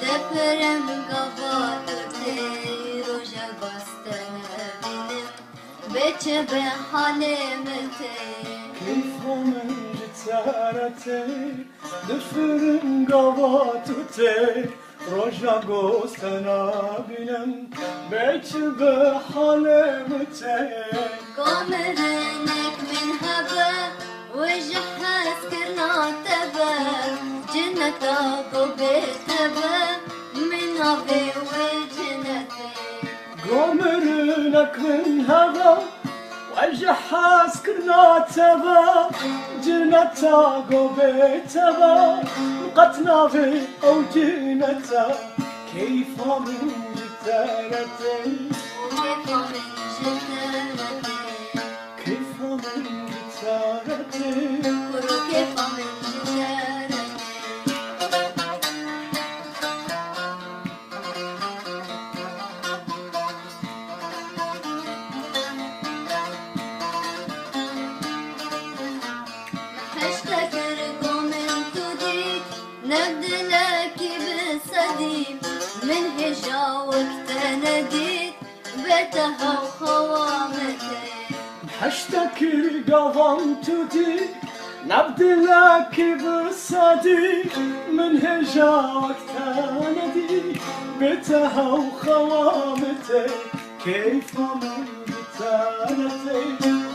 دفرم قباطتي روجا بستنا بينم بيتش بحلمتي كيف من جتارتي دفرم قباطتي روجا بستنا بينم بيتش بحلمتي قمرنك من هبا وجح سكرنا تبا جنة أبو بيتبا من أبي وجنتي قمرنك من هبا وجح سكرنا تبا جنة أبو بيتبا قتنا في أو جنة كيف من جتارتي وكيف من جتارتي كيف من جتارتي وكيف من جتارتي محشتكركم انتو ديك نبدلك بالصديق من هجا وقت نديت بيتها وخوامتي حشتكي قضمتدي نبدلك بالصديق من هجا وقت ندي بيتها وخوامتي كيف من جتارتي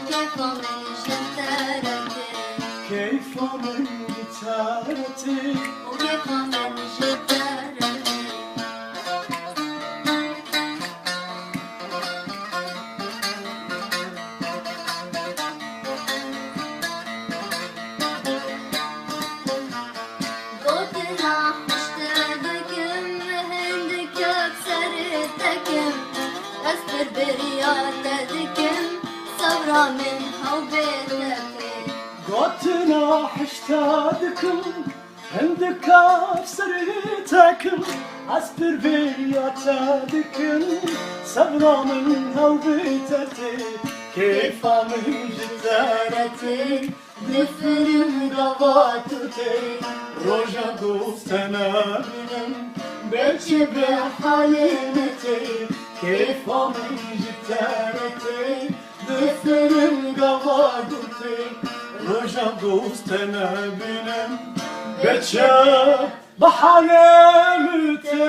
كيف من جتارتي كيف من جتارتي وكيف من جتارتي قلتنا حشتادكم هندك بسرتكم أسبر برياتكم صبرا منها وبيتكم قلتنا حشتادكم عندك بسريتكم أصبر بياتكم صبرا منها وبيتتي كيف من جتارتي دفرم قباطتي روجا دوستنا بنم بيتش بحليمتي كيف من جتارتي دفرم قباطتي روجا دوستنا بنم بيتش بحليمتي